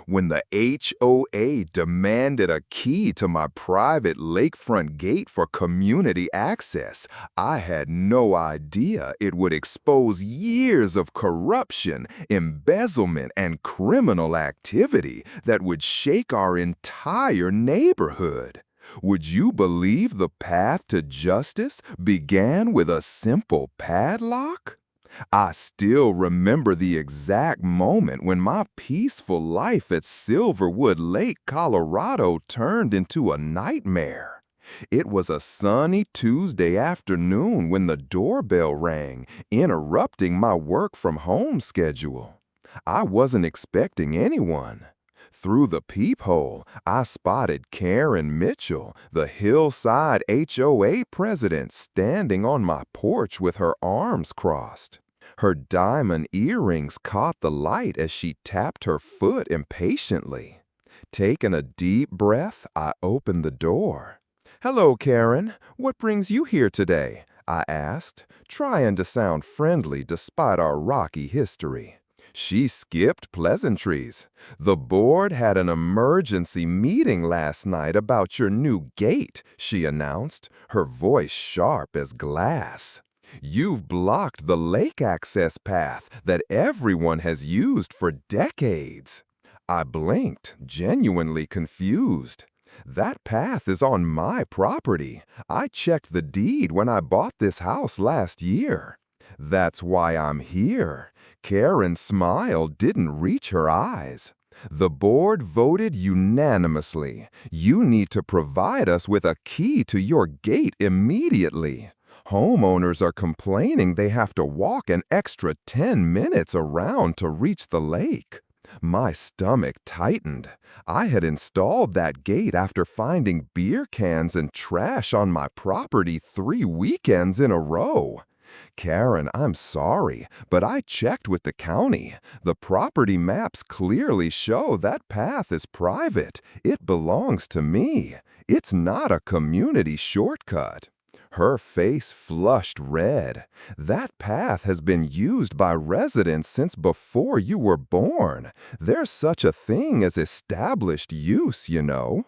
When the HOA demanded a key to my private lakefront gate for community access, I had no idea it would expose years of corruption, embezzlement, and criminal activity that would shake our entire neighborhood. Would you believe the path to justice began with a simple padlock? I still remember the exact moment when my peaceful life at Silverwood Lake, Colorado turned into a nightmare. It was a sunny Tuesday afternoon when the doorbell rang, interrupting my work from home schedule. I wasn't expecting anyone. Through the peephole, I spotted Karen Mitchell, the Hillside HOA president, standing on my porch with her arms crossed. Her diamond earrings caught the light as she tapped her foot impatiently. Taking a deep breath, I opened the door. "Hello, Karen. What brings you here today?" I asked, trying to sound friendly despite our rocky history. She skipped pleasantries. "The board had an emergency meeting last night about your new gate," she announced, her voice sharp as glass. "You've blocked the lake access path that everyone has used for decades." I blinked, genuinely confused. "That path is on my property. I checked the deed when I bought this house last year." "That's why I'm here." Karen's smile didn't reach her eyes. "The board voted unanimously. You need to provide us with a key to your gate immediately. Homeowners are complaining they have to walk an extra 10 minutes around to reach the lake." My stomach tightened. I had installed that gate after finding beer cans and trash on my property 3 weekends in a row. "Karen, I'm sorry, but I checked with the county. The property maps clearly show that path is private. It belongs to me. It's not a community shortcut." Her face flushed red. "That path has been used by residents since before you were born. There's such a thing as established use, you know."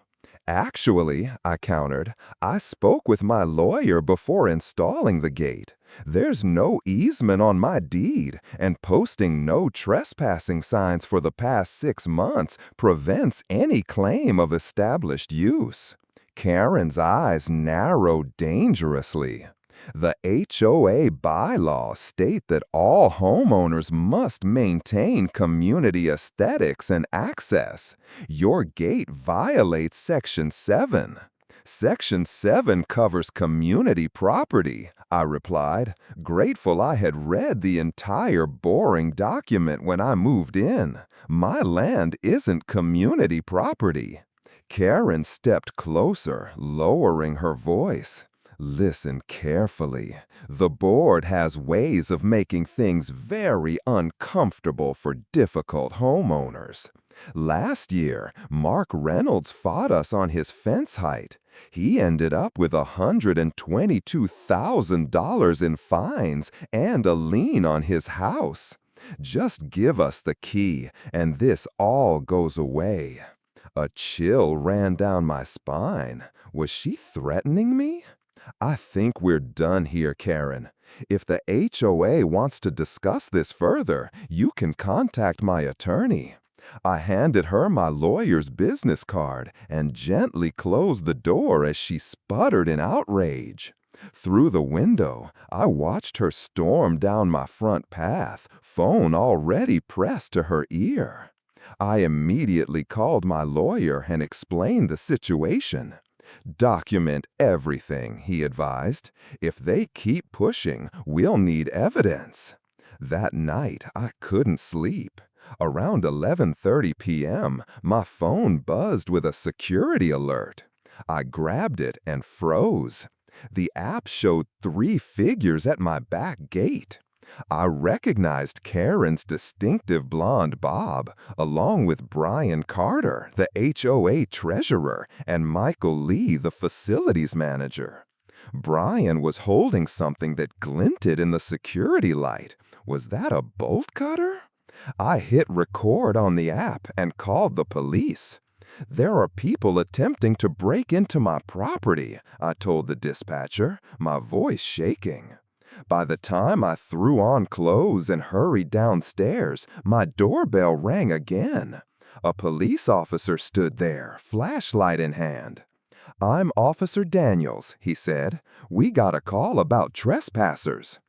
"Actually," I countered, "I spoke with my lawyer before installing the gate. There's no easement on my deed, and posting no trespassing signs for the past 6 months prevents any claim of established use." Karen's eyes narrowed dangerously. "The HOA bylaws state that all homeowners must maintain community aesthetics and access. Your gate violates Section 7. "Section 7 covers community property," I replied, grateful I had read the entire boring document when I moved in. "My land isn't community property." Karen stepped closer, lowering her voice. "Listen carefully. The board has ways of making things very uncomfortable for difficult homeowners. Last year, Mark Reynolds fought us on his fence height. He ended up with $122,000 in fines and a lien on his house. Just give us the key, and this all goes away." A chill ran down my spine. Was she threatening me? "I think we're done here, Karen. If the HOA wants to discuss this further, you can contact my attorney." I handed her my lawyer's business card and gently closed the door as she sputtered in outrage. Through the window, I watched her storm down my front path, phone already pressed to her ear. I immediately called my lawyer and explained the situation. "Document everything," he advised. "If they keep pushing, we'll need evidence." That night, I couldn't sleep. Around 11:30 p.m., my phone buzzed with a security alert. I grabbed it and froze. The app showed 3 figures at my back gate. I recognized Karen's distinctive blonde bob, along with Brian Carter, the HOA treasurer, and Michael Lee, the facilities manager. Brian was holding something that glinted in the security light. Was that a bolt cutter? I hit record on the app and called the police. There are people attempting to break into my property, I told the dispatcher, my voice shaking. By the time I threw on clothes and hurried downstairs, my doorbell rang again. A police officer stood there, flashlight in hand. "I'm Officer Daniels," he said. "We got a call about trespassers."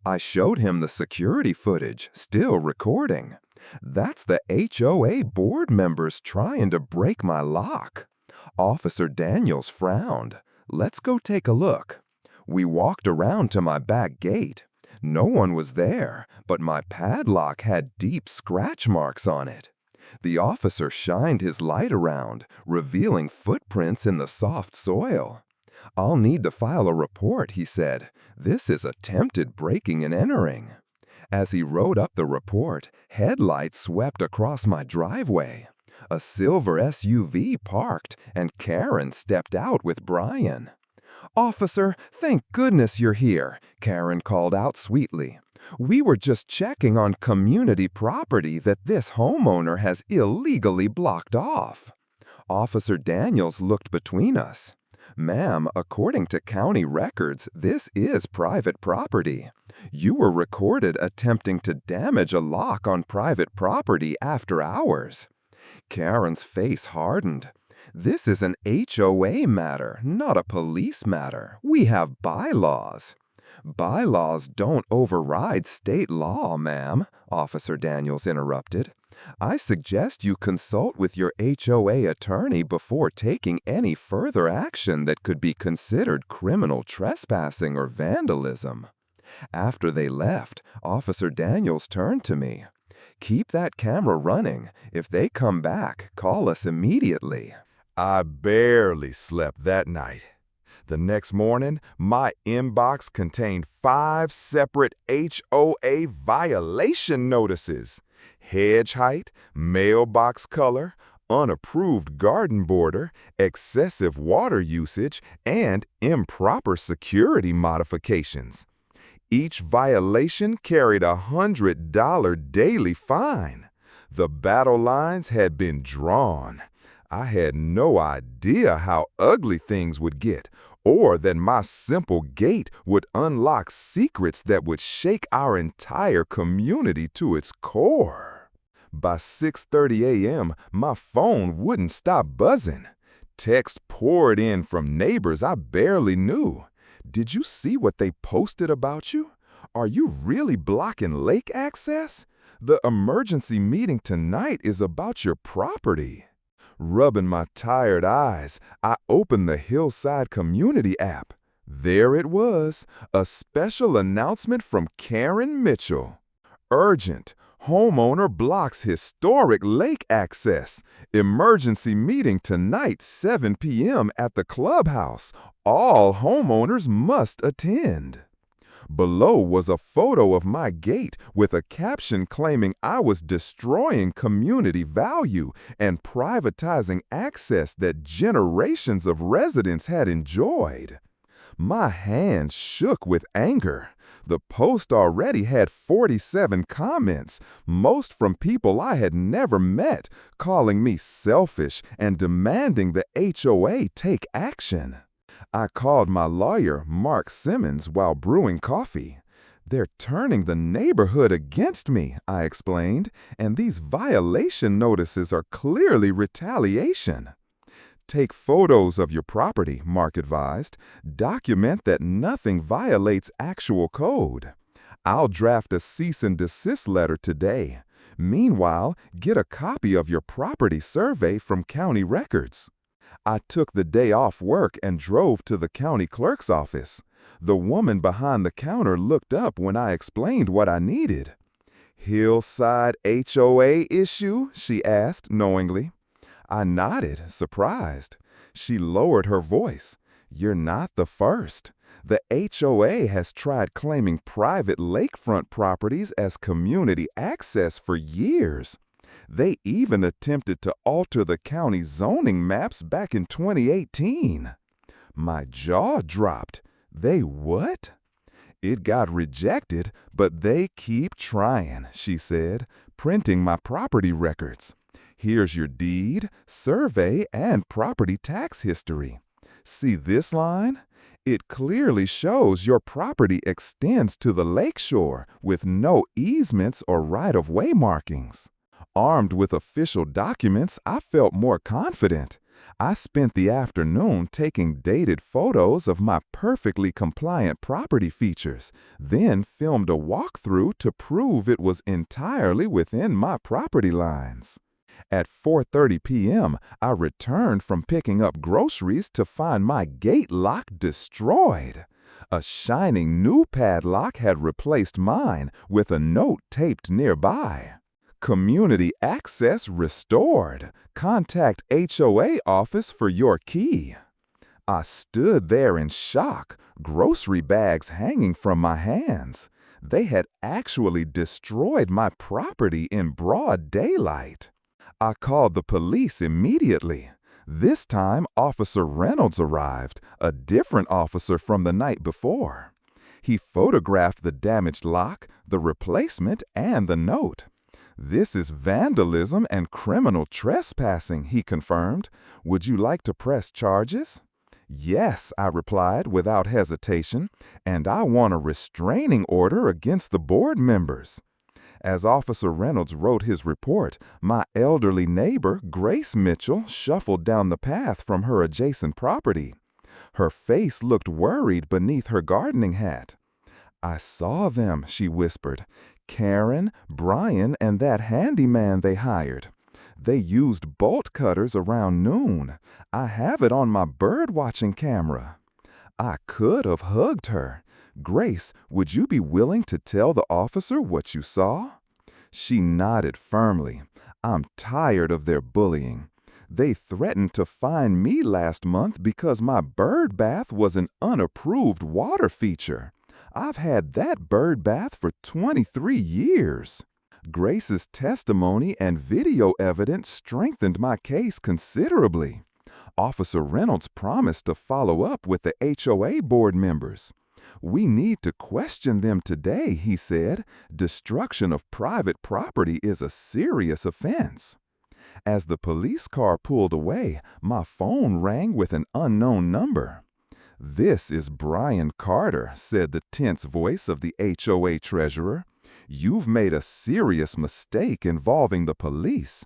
I showed him the security footage, still recording. "That's the HOA board members trying to break my lock." Officer Daniels frowned. "Let's go take a look." We walked around to my back gate. No one was there, but my padlock had deep scratch marks on it. The officer shined his light around, revealing footprints in the soft soil. "I'll need to file a report," he said. "This is attempted breaking and entering." As he wrote up the report, headlights swept across my driveway. A silver SUV parked, and Karen stepped out with Brian. "Officer, thank goodness you're here," Karen called out sweetly. "We were just checking on community property that this homeowner has illegally blocked off." Officer Daniels looked between us. "Ma'am, according to county records, this is private property. You were recorded attempting to damage a lock on private property after hours." Karen's face hardened. "This is an HOA matter, not a police matter. We have bylaws." "Bylaws don't override state law, ma'am," Officer Daniels interrupted. "I suggest you consult with your HOA attorney before taking any further action that could be considered criminal trespassing or vandalism." After they left, Officer Daniels turned to me. "Keep that camera running. If they come back, call us immediately." I barely slept that night. The next morning, my inbox contained 5 separate HOA violation notices: hedge height, mailbox color, unapproved garden border, excessive water usage, and improper security modifications. Each violation carried a $100 daily fine. The battle lines had been drawn. I had no idea how ugly things would get, or that my simple gate would unlock secrets that would shake our entire community to its core. By 6:30 a.m., my phone wouldn't stop buzzing. Texts poured in from neighbors I barely knew. "Did you see what they posted about you? Are you really blocking lake access? The emergency meeting tonight is about your property." Rubbing my tired eyes, I opened the Hillside Community app. There it was, a special announcement from Karen Mitchell. "Urgent. Homeowner blocks historic lake access. Emergency meeting tonight, 7 p.m. at the clubhouse. All homeowners must attend." Below was a photo of my gate with a caption claiming I was destroying community value and privatizing access that generations of residents had enjoyed. My hands shook with anger. The post already had 47 comments, most from people I had never met, calling me selfish and demanding the HOA take action. I called my lawyer, Mark Simmons, while brewing coffee. "They're turning the neighborhood against me," I explained, "and these violation notices are clearly retaliation." "Take photos of your property," Mark advised. "Document that nothing violates actual code." "I'll draft a cease and desist letter today. Meanwhile, get a copy of your property survey from county records." I took the day off work and drove to the county clerk's office. The woman behind the counter looked up when I explained what I needed. "Hillside HOA issue?" she asked knowingly. I nodded, surprised. She lowered her voice. "You're not the first. The HOA has tried claiming private lakefront properties as community access for years. They even attempted to alter the county zoning maps back in 2018. My jaw dropped. "They what?" "It got rejected, but they keep trying," she said. printing my property records. Here's your deed, survey, and property tax history. See this line? It clearly shows your property extends to the lakeshore with no easements or right-of-way markings. Armed with official documents, I felt more confident. I spent the afternoon taking dated photos of my perfectly compliant property features, then filmed a walkthrough to prove it was entirely within my property lines. At 4:30 p.m., I returned from picking up groceries to find my gate lock destroyed. A shining new padlock had replaced mine with a note taped nearby. Community access restored. Contact HOA office for your key. I stood there in shock, grocery bags hanging from my hands. They had actually destroyed my property in broad daylight. I called the police immediately. This time, Officer Reynolds arrived, a different officer from the night before. He photographed the damaged lock, the replacement, and the note. "This is vandalism and criminal trespassing," he confirmed. "Would you like to press charges?" "Yes," I replied without hesitation, "and I want a restraining order against the board members." As Officer Reynolds wrote his report, my elderly neighbor, Grace Mitchell, shuffled down the path from her adjacent property. Her face looked worried beneath her gardening hat. "I saw them," she whispered. "Karen, Brian, and that handyman they hired. They used bolt cutters around noon. I have it on my bird-watching camera." I could have hugged her. "Grace, would you be willing to tell the officer what you saw?" She nodded firmly. "I'm tired of their bullying. They threatened to fine me last month because my bird bath was an unapproved water feature. I've had that bird bath for 23 years. Grace's testimony and video evidence strengthened my case considerably. Officer Reynolds promised to follow up with the HOA board members. "We need to question them today," he said. "Destruction of private property is a serious offense." As the police car pulled away, my phone rang with an unknown number. "This is Brian Carter," said the tense voice of the HOA treasurer. "You've made a serious mistake involving the police.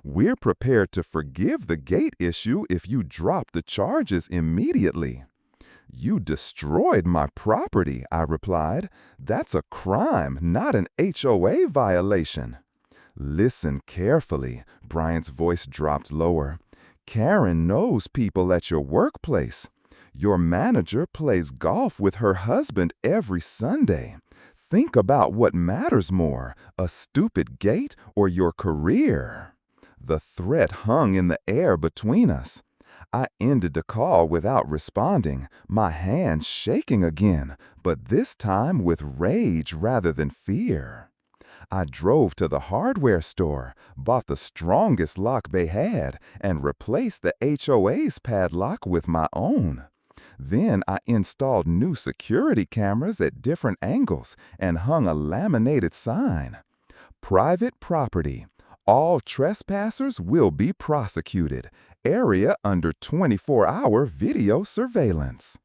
We're prepared to forgive the gate issue if you drop the charges immediately." "You destroyed my property," I replied. "That's a crime, not an HOA violation." "Listen carefully," Brian's voice dropped lower. "Karen knows people at your workplace. Your manager plays golf with her husband every Sunday. Think about what matters more, a stupid gate or your career." The threat hung in the air between us. I ended the call without responding, my hand shaking again, but this time with rage rather than fear. I drove to the hardware store, bought the strongest lock they had, and replaced the HOA's padlock with my own. Then I installed new security cameras at different angles and hung a laminated sign. "Private property. All trespassers will be prosecuted. Area under 24-hour video surveillance."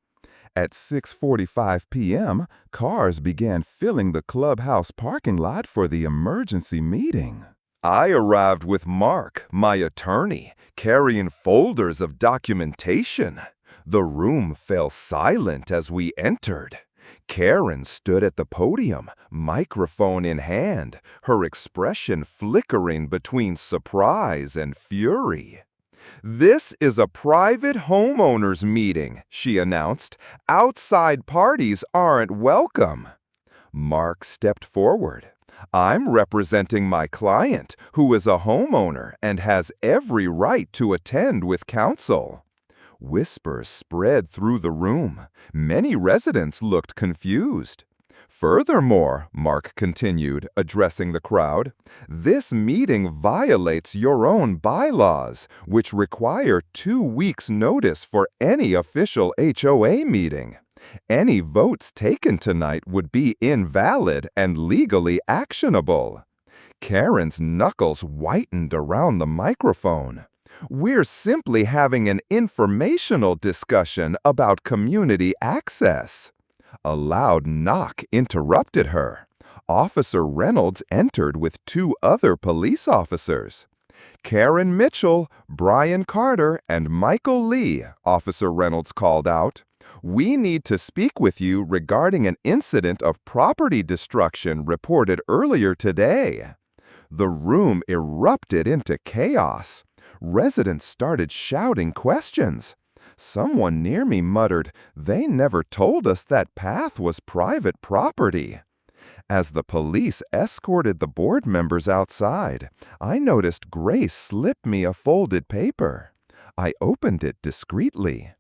At 6:45 p.m., cars began filling the clubhouse parking lot for the emergency meeting. I arrived with Mark, my attorney, carrying folders of documentation. The room fell silent as we entered. Karen stood at the podium, microphone in hand, her expression flickering between surprise and fury. "This is a private homeowners meeting," she announced. "Outside parties aren't welcome." Mark stepped forward. "I'm representing my client, who is a homeowner and has every right to attend with counsel." Whispers spread through the room. Many residents looked confused. "Furthermore," Mark continued, addressing the crowd, "this meeting violates your own bylaws, which require 2 weeks' notice for any official HOA meeting. Any votes taken tonight would be invalid and legally actionable." Karen's knuckles whitened around the microphone. We're simply having an informational discussion about community access. A loud knock interrupted her. Officer Reynolds entered with two other police officers. Karen Mitchell, Brian Carter, and Michael Lee, Officer Reynolds called out. We need to speak with you regarding an incident of property destruction reported earlier today. The room erupted into chaos. Residents started shouting questions. Someone near me muttered, "They never told us that path was private property." As the police escorted the board members outside, I noticed Grace slip me a folded paper. I opened it discreetly.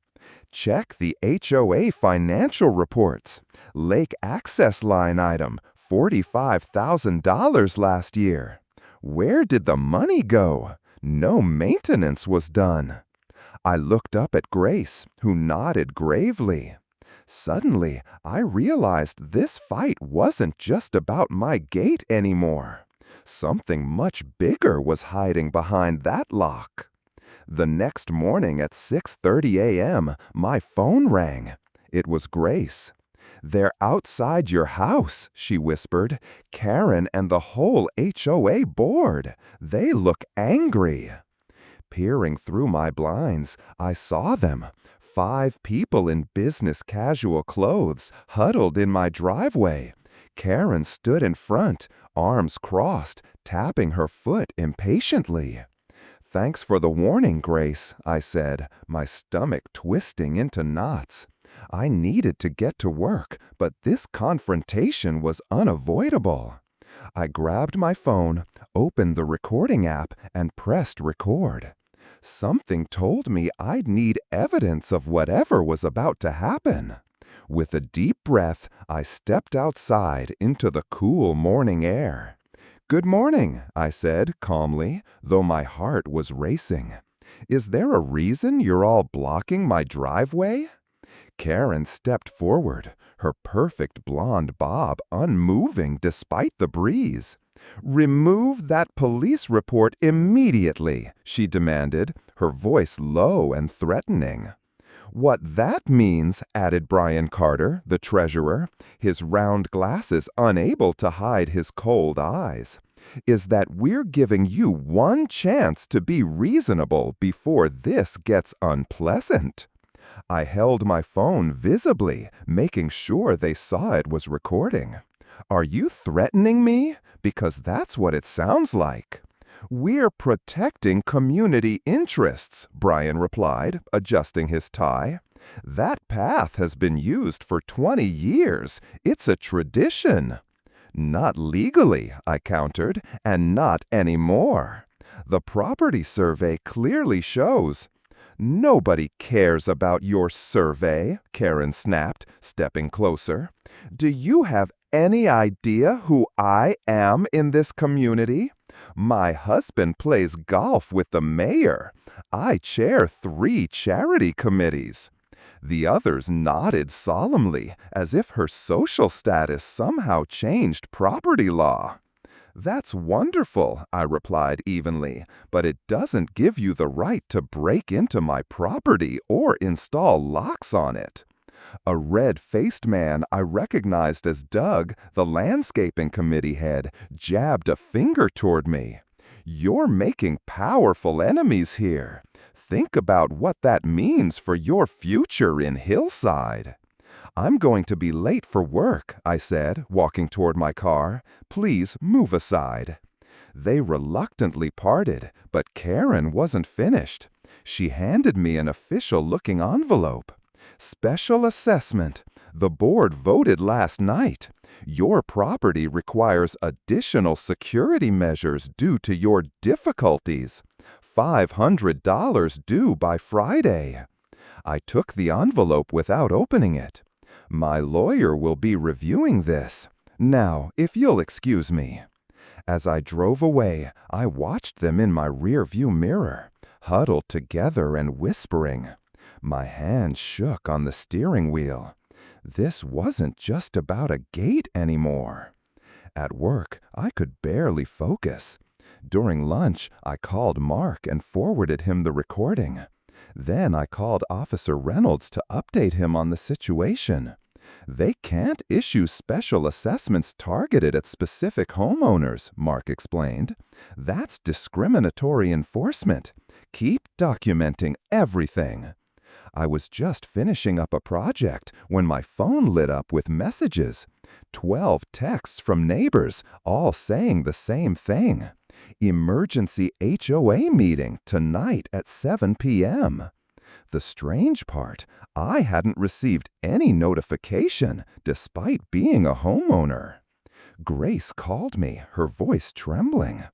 Check the HOA financial reports. Lake access line item, $45,000 last year. Where did the money go? No maintenance was done. I looked up at Grace, who nodded gravely. Suddenly, I realized this fight wasn't just about my gate anymore. Something much bigger was hiding behind that lock. The next morning at 6:30 a.m., my phone rang. It was Grace. "They're outside your house," she whispered. "Karen and the whole HOA board. They look angry." Peering through my blinds, I saw them. 5 people in business casual clothes huddled in my driveway. Karen stood in front, arms crossed, tapping her foot impatiently. "Thanks for the warning, Grace," I said, my stomach twisting into knots. I needed to get to work, but this confrontation was unavoidable. I grabbed my phone, opened the recording app, and pressed record. Something told me I'd need evidence of whatever was about to happen. With a deep breath, I stepped outside into the cool morning air. "Good morning," I said calmly, though my heart was racing. "Is there a reason you're all blocking my driveway?" Karen stepped forward, her perfect blonde bob unmoving despite the breeze. "Remove that police report immediately," she demanded, her voice low and threatening. "What that means," added Brian Carter, the treasurer, his round glasses unable to hide his cold eyes, "is that we're giving you one chance to be reasonable before this gets unpleasant." I held my phone visibly, making sure they saw it was recording. "Are you threatening me? Because that's what it sounds like." "We're protecting community interests," Brian replied, adjusting his tie. "That path has been used for 20 years. It's a tradition." "Not legally," I countered, "and not anymore. The property survey clearly shows—" "Nobody cares about your survey," Karen snapped, stepping closer. "Do you have any idea who I am in this community? My husband plays golf with the mayor. I chair 3 charity committees." The others nodded solemnly, as if her social status somehow changed property law. "That's wonderful," I replied evenly, "but it doesn't give you the right to break into my property or install locks on it." A red-faced man I recognized as Doug, the landscaping committee head, jabbed a finger toward me. "You're making powerful enemies here. Think about what that means for your future in Hillside." "I'm going to be late for work," I said, walking toward my car. "Please move aside." They reluctantly parted, but Karen wasn't finished. She handed me an official-looking envelope. "Special assessment. The board voted last night. Your property requires additional security measures due to your difficulties. $500 due by Friday." I took the envelope without opening it. "My lawyer will be reviewing this. Now, if you'll excuse me." As I drove away, I watched them in my rearview mirror, huddled together and whispering. My hand shook on the steering wheel. This wasn't just about a gate anymore. At work, I could barely focus. During lunch, I called Mark and forwarded him the recording. Then I called Officer Reynolds to update him on the situation. They can't issue special assessments targeted at specific homeowners, Mark explained. That's discriminatory enforcement. Keep documenting everything. I was just finishing up a project when my phone lit up with messages. 12 texts from neighbors, all saying the same thing. Emergency HOA meeting tonight at 7 p.m. The strange part, I hadn't received any notification despite being a homeowner. Grace called me, her voice trembling.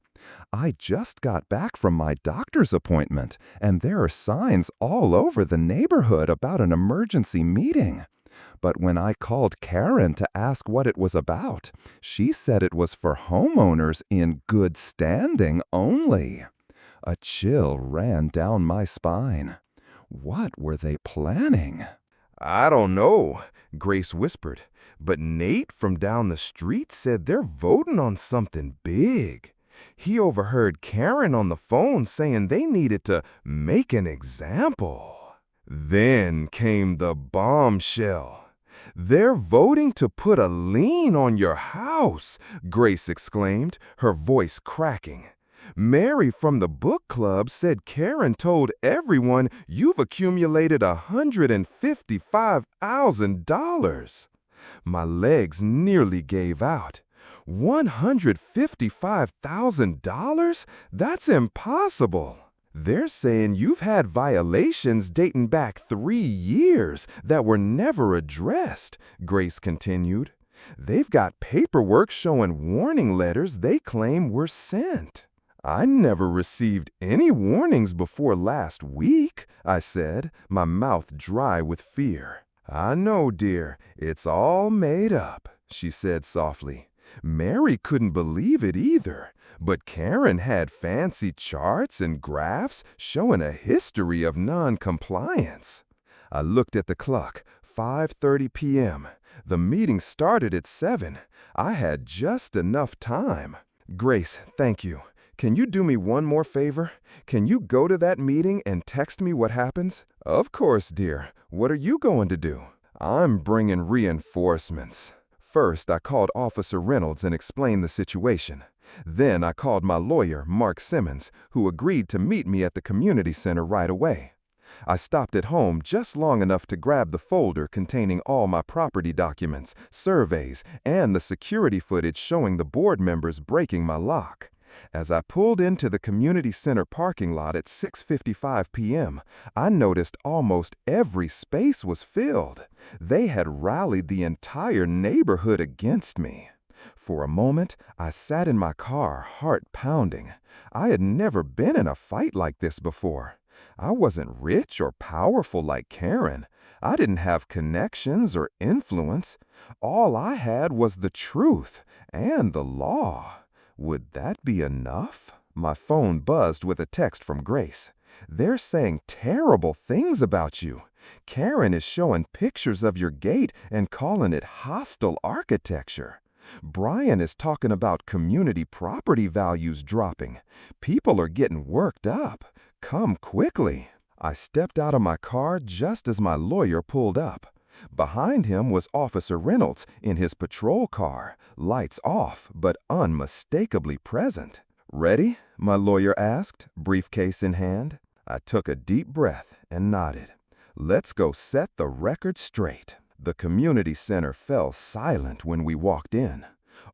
I just got back from my doctor's appointment, and there are signs all over the neighborhood about an emergency meeting. But when I called Karen to ask what it was about, she said it was for homeowners in good standing only. A chill ran down my spine. What were they planning? "I don't know," Grace whispered, "but Nate from down the street said they're voting on something big. He overheard Karen on the phone saying they needed to make an example." Then came the bombshell. "They're voting to put a lien on your house," Grace exclaimed, her voice cracking. "Mary from the book club said Karen told everyone you've accumulated $155,000. My legs nearly gave out. $155,000? That's impossible. They're saying you've had violations dating back 3 years that were never addressed," Grace continued. "They've got paperwork showing warning letters they claim were sent." "I never received any warnings before last week," I said, my mouth dry with fear. "I know, dear, it's all made up," she said softly. "Mary couldn't believe it either, but Karen had fancy charts and graphs showing a history of non-compliance." I looked at the clock, 5:30 p.m. The meeting started at 7. I had just enough time. "Grace, thank you. Can you do me one more favor? Can you go to that meeting and text me what happens?" "Of course, dear. What are you going to do?" "I'm bringing reinforcements." First, I called Officer Reynolds and explained the situation. Then I called my lawyer, Mark Simmons, who agreed to meet me at the community center right away. I stopped at home just long enough to grab the folder containing all my property documents, surveys, and the security footage showing the board members breaking my lock. As I pulled into the community center parking lot at 6:55 p.m., I noticed almost every space was filled. They had rallied the entire neighborhood against me. For a moment, I sat in my car, heart pounding. I had never been in a fight like this before. I wasn't rich or powerful like Karen. I didn't have connections or influence. All I had was the truth and the law. Would that be enough? My phone buzzed with a text from Grace. "They're saying terrible things about you. Karen is showing pictures of your gate and calling it hostile architecture. Brian is talking about community property values dropping. People are getting worked up. Come quickly." I stepped out of my car just as my lawyer pulled up. Behind him was Officer Reynolds in his patrol car, lights off but unmistakably present. "Ready?" my lawyer asked, briefcase in hand. I took a deep breath and nodded. "Let's go set the record straight." The community center fell silent when we walked in.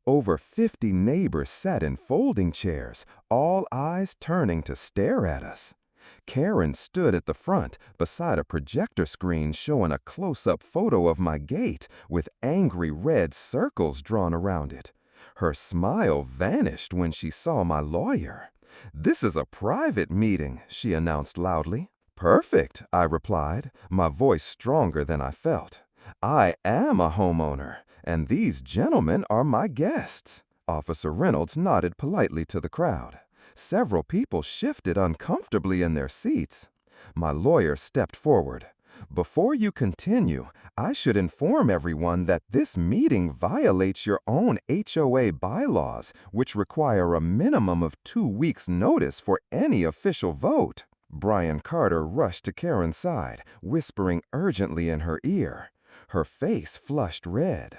Over 50 neighbors sat in folding chairs, all eyes turning to stare at us. Karen stood at the front beside a projector screen showing a close-up photo of my gate with angry red circles drawn around it. Her smile vanished when she saw my lawyer. "This is a private meeting," she announced loudly. "Perfect," I replied, my voice stronger than I felt. "I am a homeowner, and these gentlemen are my guests." Officer Reynolds nodded politely to the crowd. Several people shifted uncomfortably in their seats. My lawyer stepped forward. Before you continue, I should inform everyone that this meeting violates your own HOA bylaws, which require a minimum of 2 weeks' notice for any official vote. Brian Carter rushed to Karen's side, whispering urgently in her ear. Her face flushed red.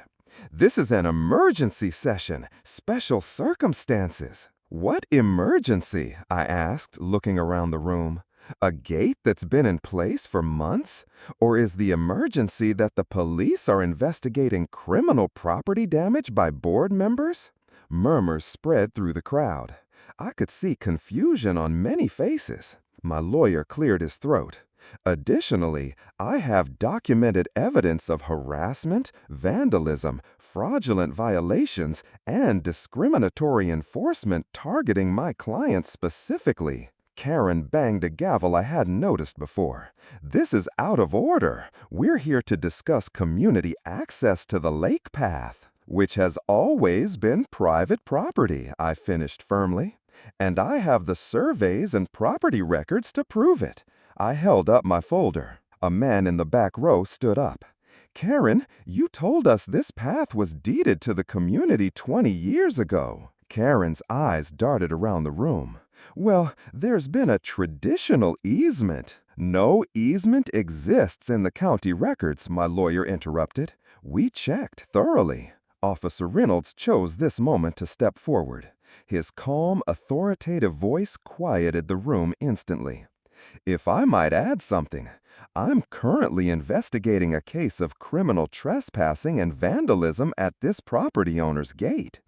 This is an emergency session, special circumstances. What emergency? I asked, looking around the room. A gate that's been in place for months? Or is the emergency that the police are investigating criminal property damage by board members? Murmurs spread through the crowd. I could see confusion on many faces. My lawyer cleared his throat. Additionally, I have documented evidence of harassment, vandalism, fraudulent violations, and discriminatory enforcement targeting my client specifically. Karen banged a gavel I hadn't noticed before. This is out of order. We're here to discuss community access to the lake path, which has always been private property, I finished firmly. And I have the surveys and property records to prove it. I held up my folder. A man in the back row stood up. Karen, you told us this path was deeded to the community 20 years ago. Karen's eyes darted around the room. Well, there's been a traditional easement. No easement exists in the county records, my lawyer interrupted. We checked thoroughly. Officer Reynolds chose this moment to step forward. His calm, authoritative voice quieted the room instantly. If I might add something, I'm currently investigating a case of criminal trespassing and vandalism at this property owner's gate.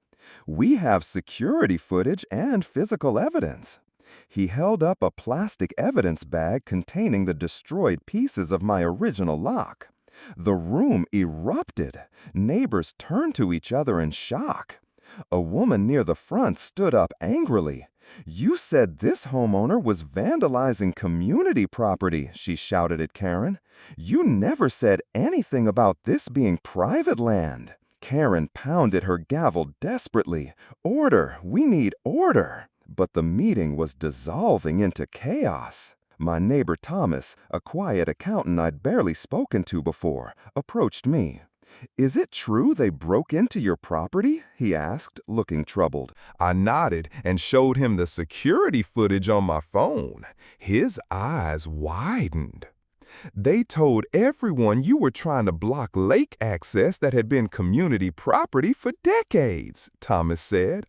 We have security footage and physical evidence. He held up a plastic evidence bag containing the destroyed pieces of my original lock. The room erupted. Neighbors turned to each other in shock. A woman near the front stood up angrily. You said this homeowner was vandalizing community property, she shouted at Karen. You never said anything about this being private land. Karen pounded her gavel desperately. Order! We need order! But the meeting was dissolving into chaos. My neighbor Thomas, a quiet accountant I'd barely spoken to before, approached me. Is it true they broke into your property? He asked, looking troubled. I nodded and showed him the security footage on my phone. His eyes widened. They told everyone you were trying to block lake access that had been community property for decades, Thomas said.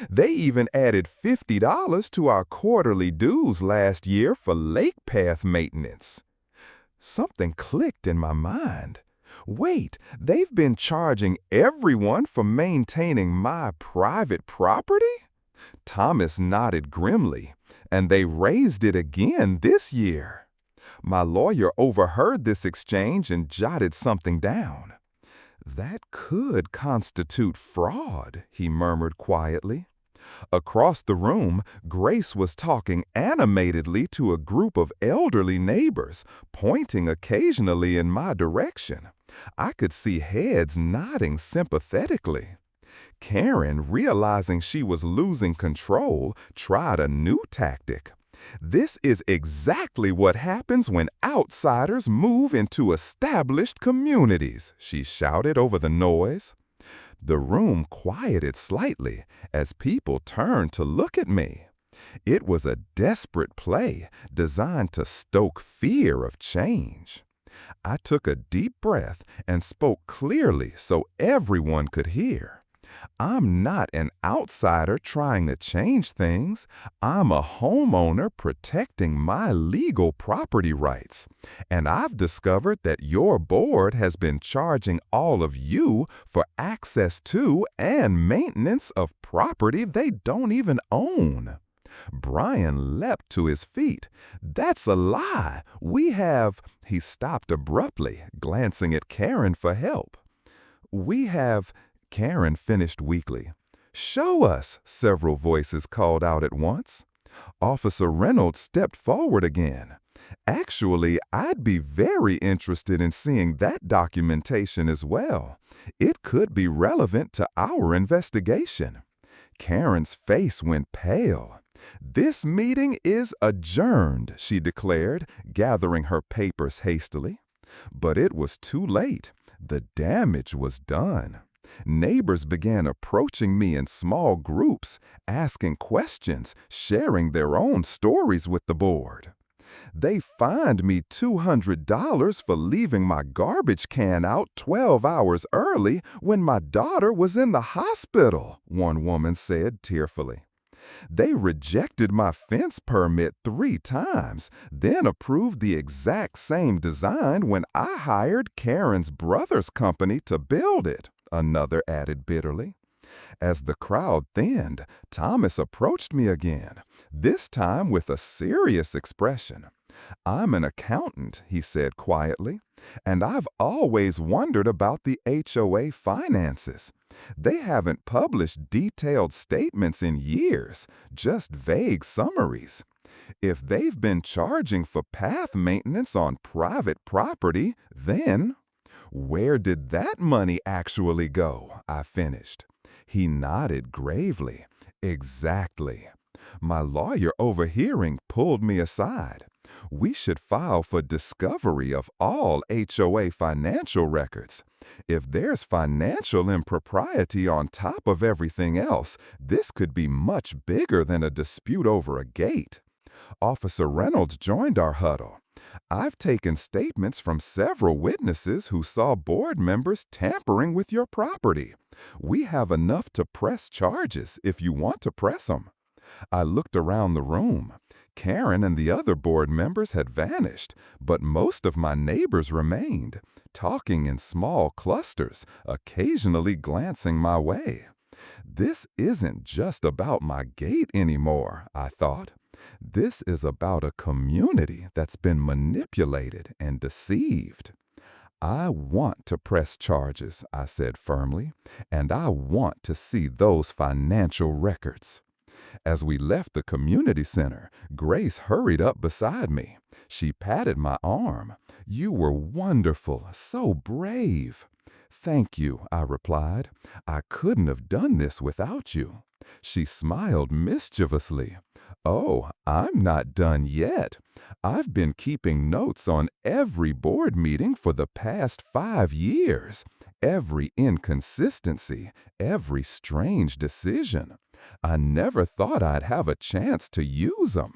They even added $50 to our quarterly dues last year for lake path maintenance. Something clicked in my mind. Wait, they've been charging everyone for maintaining my private property? Thomas nodded grimly, and they raised it again this year. My lawyer overheard this exchange and jotted something down. That could constitute fraud, he murmured quietly. Across the room, Grace was talking animatedly to a group of elderly neighbors, pointing occasionally in my direction. I could see heads nodding sympathetically. Karen, realizing she was losing control, tried a new tactic. This is exactly what happens when outsiders move into established communities, she shouted over the noise. The room quieted slightly as people turned to look at me. It was a desperate play designed to stoke fear of change. I took a deep breath and spoke clearly so everyone could hear. I'm not an outsider trying to change things. I'm a homeowner protecting my legal property rights. And I've discovered that your board has been charging all of you for access to and maintenance of property they don't even own. Brian leapt to his feet. That's a lie. He stopped abruptly, glancing at Karen for help. Karen finished weakly. Show us, several voices called out at once. Officer Reynolds stepped forward again. Actually, I'd be very interested in seeing that documentation as well. It could be relevant to our investigation. Karen's face went pale. This meeting is adjourned, she declared, gathering her papers hastily. But it was too late. The damage was done. Neighbors began approaching me in small groups, asking questions, sharing their own stories with the board. They fined me $200 for leaving my garbage can out 12 hours early when my daughter was in the hospital, one woman said tearfully. They rejected my fence permit 3 times, then approved the exact same design when I hired Karen's brother's company to build it, another added bitterly. As the crowd thinned, Thomas approached me again, this time with a serious expression. "I'm an accountant," he said quietly, "and I've always wondered about the HOA finances. They haven't published detailed statements in years, just vague summaries. If they've been charging for path maintenance on private property, then where did that money actually go?" I finished. He nodded gravely. "Exactly." My lawyer overhearing pulled me aside. "We should file for discovery of all HOA financial records. If there's financial impropriety on top of everything else, this could be much bigger than a dispute over a gate." Officer Reynolds joined our huddle. "I've taken statements from several witnesses who saw board members tampering with your property. We have enough to press charges if you want to press them." I looked around the room. Karen and the other board members had vanished, but most of my neighbors remained, talking in small clusters, occasionally glancing my way. This isn't just about my gate anymore, I thought. This is about a community that's been manipulated and deceived. "I want to press charges," I said firmly, "and I want to see those financial records." As we left the community center, Grace hurried up beside me. She patted my arm. "You were wonderful, so brave." "Thank you," I replied. "I couldn't have done this without you." She smiled mischievously. "Oh, I'm not done yet. I've been keeping notes on every board meeting for the past 5 years, every inconsistency, every strange decision. I never thought I'd have a chance to use them."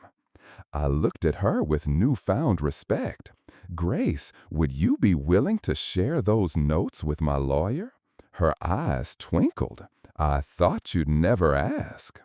I looked at her with newfound respect. "Grace, would you be willing to share those notes with my lawyer?" Her eyes twinkled. "I thought you'd never ask."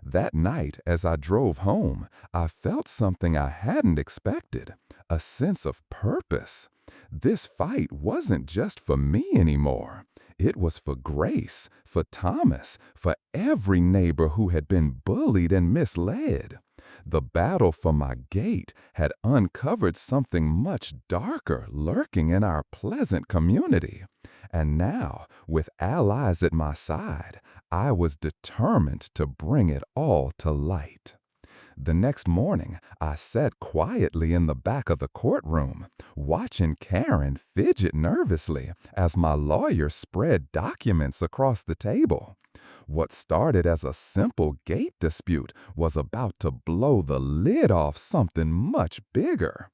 That night, as I drove home, I felt something I hadn't expected, a sense of purpose. This fight wasn't just for me anymore. It was for Grace, for Thomas, for every neighbor who had been bullied and misled. The battle for my gate had uncovered something much darker lurking in our pleasant community. And now, with allies at my side, I was determined to bring it all to light. The next morning, I sat quietly in the back of the courtroom, watching Karen fidget nervously as my lawyer spread documents across the table. What started as a simple gate dispute was about to blow the lid off something much bigger.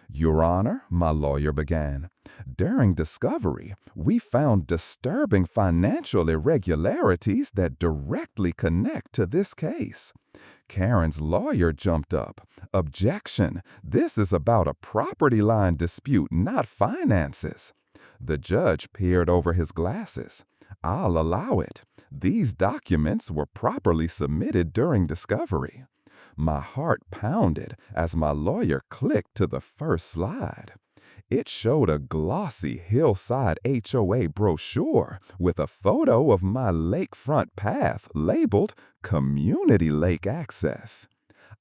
"Your Honor," my lawyer began, "during discovery, we found disturbing financial irregularities that directly connect to this case." Karen's lawyer jumped up. "Objection! This is about a property line dispute, not finances." The judge peered over his glasses. "I'll allow it. These documents were properly submitted during discovery." My heart pounded as my lawyer clicked to the first slide. It showed a glossy hillside HOA brochure with a photo of my lakefront path labeled Community Lake Access.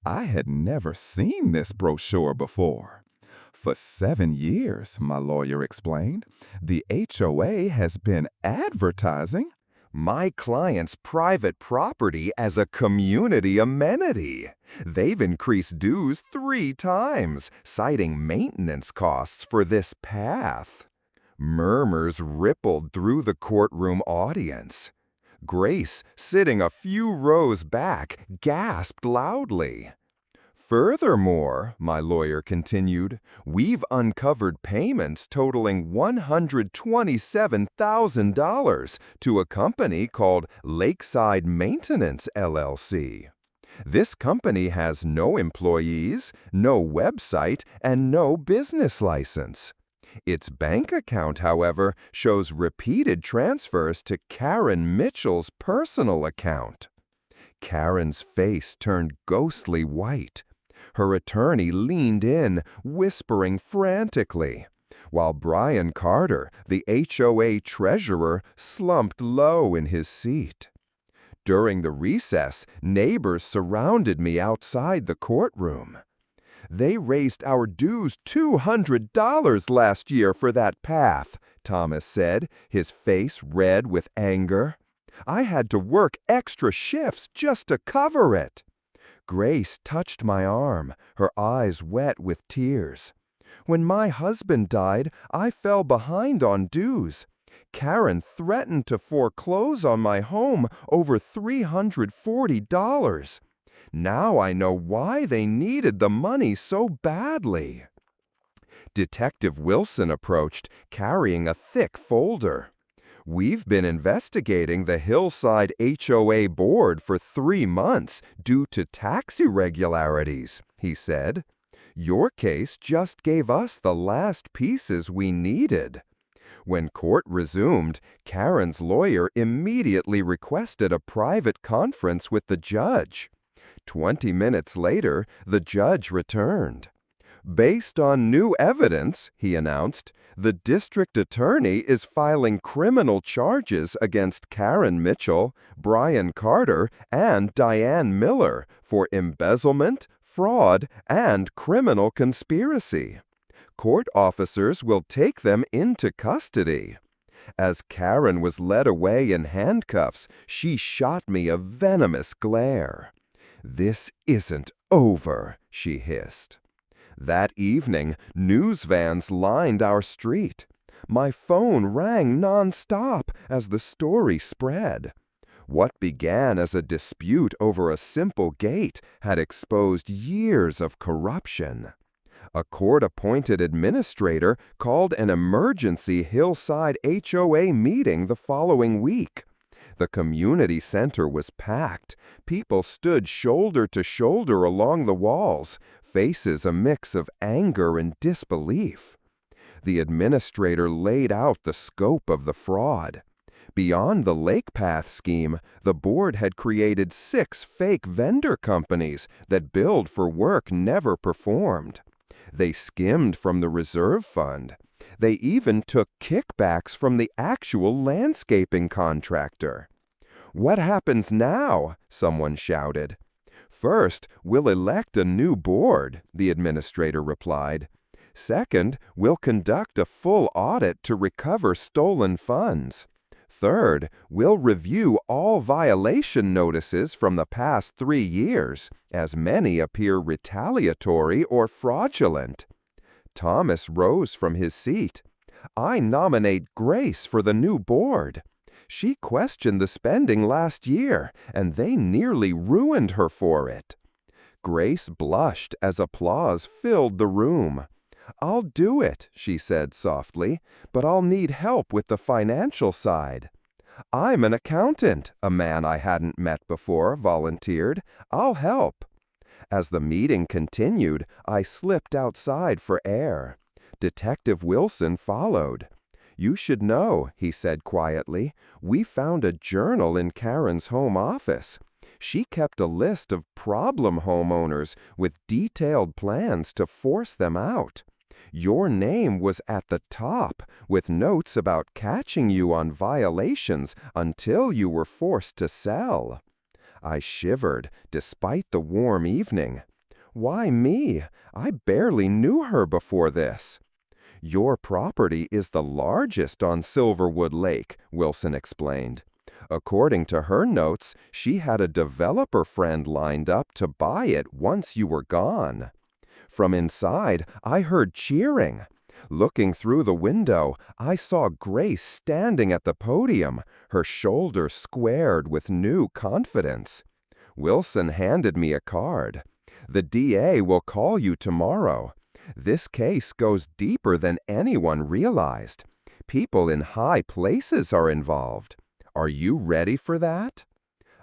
I had never seen this brochure before. "For 7 years," my lawyer explained, "the HOA has been advertising my client's private property as a community amenity. They've increased dues 3 times, citing maintenance costs for this path." Murmurs rippled through the courtroom audience. Grace, sitting a few rows back, gasped loudly. Furthermore, my lawyer continued, we've uncovered payments totaling $127,000 to a company called Lakeside Maintenance, LLC. This company has no employees, no website, and no business license. Its bank account, however, shows repeated transfers to Karen Mitchell's personal account. Karen's face turned ghostly white. Her attorney leaned in, whispering frantically, while Brian Carter, the HOA treasurer, slumped low in his seat. During the recess, neighbors surrounded me outside the courtroom. They raised our dues $200 last year for that path, Thomas said, his face red with anger. I had to work extra shifts just to cover it. Grace touched my arm, her eyes wet with tears. When my husband died, I fell behind on dues. Karen threatened to foreclose on my home over $340. Now I know why they needed the money so badly. Detective Wilson approached, carrying a thick folder. We've been investigating the Hillside HOA board for 3 months due to tax irregularities, he said. Your case just gave us the last pieces we needed. When court resumed, Karen's lawyer immediately requested a private conference with the judge. 20 minutes later, the judge returned. Based on new evidence, he announced, the district attorney is filing criminal charges against Karen Mitchell, Brian Carter, and Diane Miller for embezzlement, fraud, and criminal conspiracy. Court officers will take them into custody. As Karen was led away in handcuffs, she shot me a venomous glare. This isn't over, she hissed. That evening, news vans lined our street. My phone rang nonstop as the story spread. What began as a dispute over a simple gate had exposed years of corruption. A court-appointed administrator called an emergency Hillside HOA meeting the following week. The community center was packed. People stood shoulder to shoulder along the walls, faces a mix of anger and disbelief. The administrator laid out the scope of the fraud. Beyond the Lake Path scheme, the board had created 6 fake vendor companies that billed for work never performed. They skimmed from the reserve fund. They even took kickbacks from the actual landscaping contractor. What happens now? Someone shouted. First, we'll elect a new board, the administrator replied. Second, we'll conduct a full audit to recover stolen funds. Third, we'll review all violation notices from the past 3 years, as many appear retaliatory or fraudulent. Thomas rose from his seat. I nominate Grace for the new board. She questioned the spending last year, and they nearly ruined her for it. Grace blushed as applause filled the room. I'll do it, she said softly, but I'll need help with the financial side. I'm an accountant, a man I hadn't met before volunteered. I'll help. As the meeting continued, I slipped outside for air. Detective Wilson followed. You should know, he said quietly, we found a journal in Karen's home office. She kept a list of problem homeowners with detailed plans to force them out. Your name was at the top, with notes about catching you on violations until you were forced to sell. I shivered, despite the warm evening. Why me? I barely knew her before this. Your property is the largest on Silverwood Lake, Wilson explained. According to her notes, she had a developer friend lined up to buy it once you were gone. From inside, I heard cheering. Looking through the window, I saw Grace standing at the podium, her shoulders squared with new confidence. Wilson handed me a card. The DA will call you tomorrow. This case goes deeper than anyone realized. People in high places are involved. Are you ready for that?"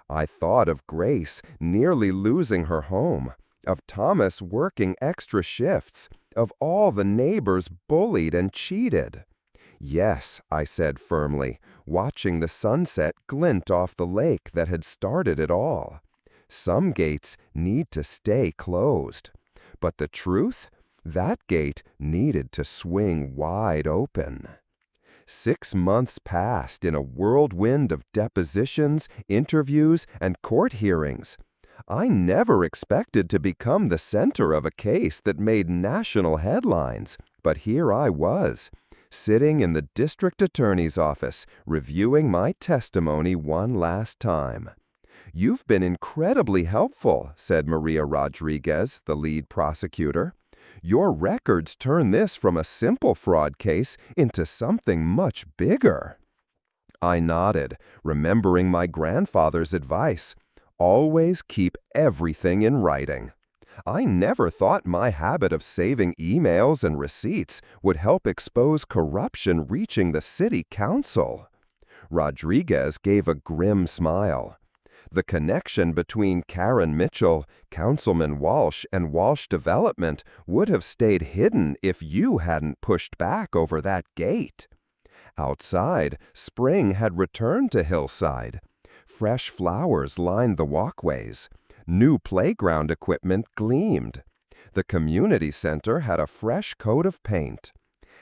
I thought of Grace nearly losing her home, of Thomas working extra shifts, of all the neighbors bullied and cheated. "Yes," I said firmly, watching the sunset glint off the lake that had started it all. "Some gates need to stay closed. But the truth? That gate needed to swing wide open." 6 months passed in a whirlwind of depositions, interviews, and court hearings. I never expected to become the center of a case that made national headlines, but here I was, sitting in the district attorney's office, reviewing my testimony one last time. "You've been incredibly helpful," said Maria Rodriguez, the lead prosecutor. "Your records turn this from a simple fraud case into something much bigger." I nodded, remembering my grandfather's advice. Always keep everything in writing. I never thought my habit of saving emails and receipts would help expose corruption reaching the city council. Rodriguez gave a grim smile. "The connection between Karen Mitchell, Councilman Walsh, and Walsh Development would have stayed hidden if you hadn't pushed back over that gate." Outside, spring had returned to Hillside. Fresh flowers lined the walkways. New playground equipment gleamed. The community center had a fresh coat of paint.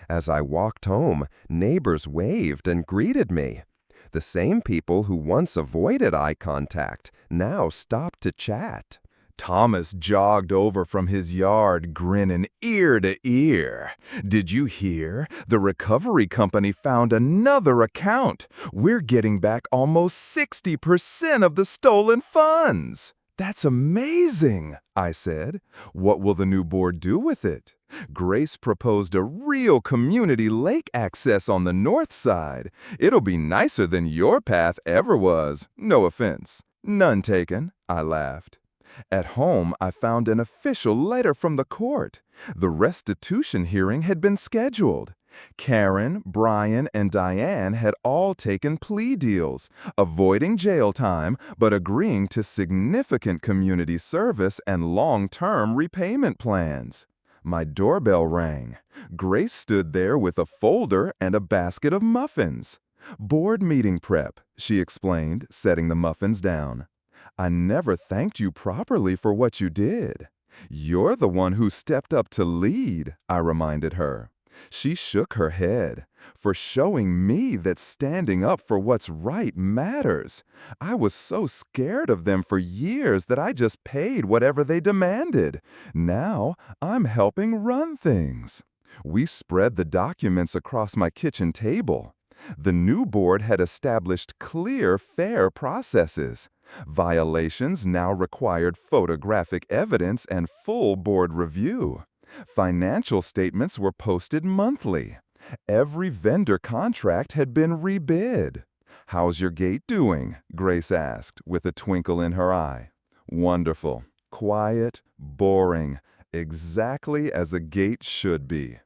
As I walked home, neighbors waved and greeted me. The same people who once avoided eye contact now stopped to chat. Thomas jogged over from his yard, grinning ear to ear. "Did you hear? The recovery company found another account. We're getting back almost 60% of the stolen funds." "That's amazing," I said. "What will the new board do with it?" Grace proposed a real community lake access on the north side. "It'll be nicer than your path ever was. No offense." "None taken," I laughed. At home, I found an official letter from the court. The restitution hearing had been scheduled. Karen, Brian, and Diane had all taken plea deals, avoiding jail time but agreeing to significant community service and long-term repayment plans. My doorbell rang. Grace stood there with a folder and a basket of muffins. "Board meeting prep," she explained, setting the muffins down. "I never thanked you properly for what you did." "You're the one who stepped up to lead," I reminded her. She shook her head. "For showing me that standing up for what's right matters. I was so scared of them for years that I just paid whatever they demanded. Now I'm helping run things." We spread the documents across my kitchen table. The new board had established clear, fair processes. Violations now required photographic evidence and full board review. Financial statements were posted monthly. Every vendor contract had been rebid. "How's your gate doing?" Grace asked, with a twinkle in her eye. "Wonderful. Quiet, boring, exactly as a gate should be."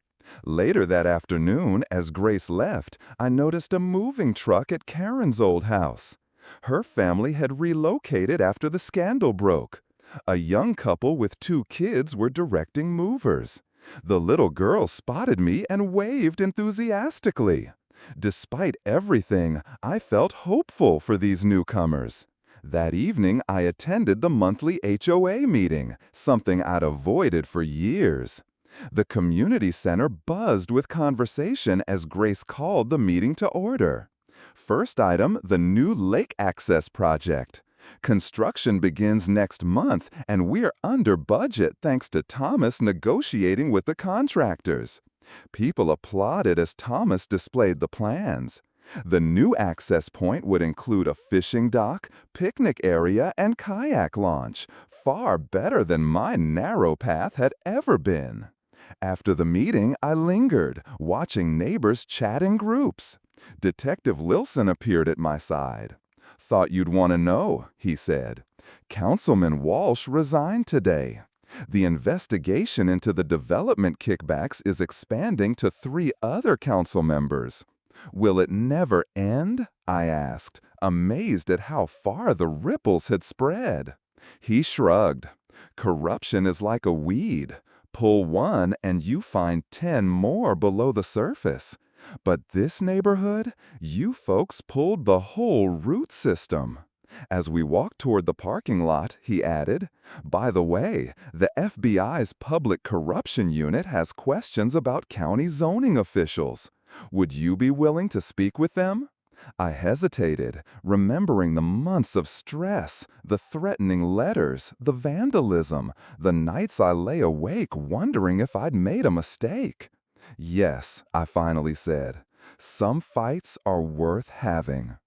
Later that afternoon, as Grace left, I noticed a moving truck at Karen's old house. Her family had relocated after the scandal broke. A young couple with 2 kids were directing movers. The little girl spotted me and waved enthusiastically. Despite everything, I felt hopeful for these newcomers. That evening, I attended the monthly HOA meeting, something I'd avoided for years. The community center buzzed with conversation as Grace called the meeting to order. First item, the new lake access project. Construction begins next month, and we're under budget thanks to Thomas negotiating with the contractors. People applauded as Thomas displayed the plans. The new access point would include a fishing dock, picnic area, and kayak launch, far better than my narrow path had ever been. After the meeting, I lingered, watching neighbors chat in groups. Detective Wilson appeared at my side. "Thought you'd want to know," he said. "Councilman Walsh resigned today. The investigation into the development kickbacks is expanding to 3 other council members. Will it never end? I asked, amazed at how far the ripples had spread. He shrugged. Corruption is like a weed. Pull one and you find 10 more below the surface. But this neighborhood, you folks pulled the whole root system. As we walked toward the parking lot, he added, by the way, the FBI's Public Corruption Unit has questions about county zoning officials. Would you be willing to speak with them? I hesitated, remembering the months of stress, the threatening letters, the vandalism, the nights I lay awake wondering if I'd made a mistake. Yes, I finally said. Some fights are worth having.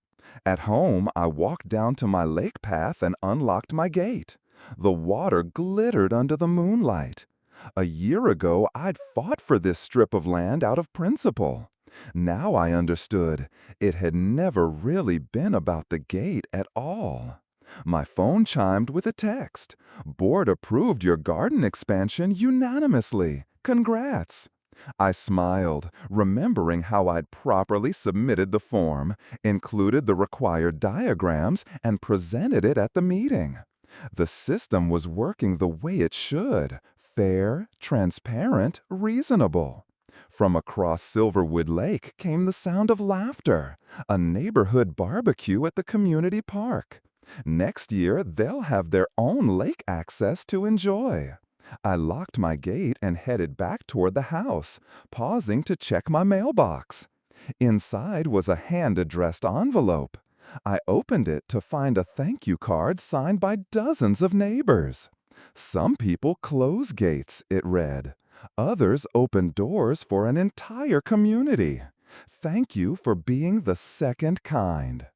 At home, I walked down to my lake path and unlocked my gate. The water glittered under the moonlight. A year ago, I'd fought for this strip of land out of principle. Now I understood it had never really been about the gate at all. My phone chimed with a text. Board approved your garden expansion unanimously. Congrats. I smiled, remembering how I'd properly submitted the form, included the required diagrams, and presented it at the meeting. The system was working the way it should: fair, transparent, reasonable. From across Silverwood Lake came the sound of laughter, a neighborhood barbecue at the community park. Next year, they'll have their own lake access to enjoy. I locked my gate and headed back toward the house, pausing to check my mailbox. Inside was a hand-addressed envelope. I opened it to find a thank you card signed by dozens of neighbors. Some people close gates, it read. Others open doors for an entire community. Thank you for being the second kind.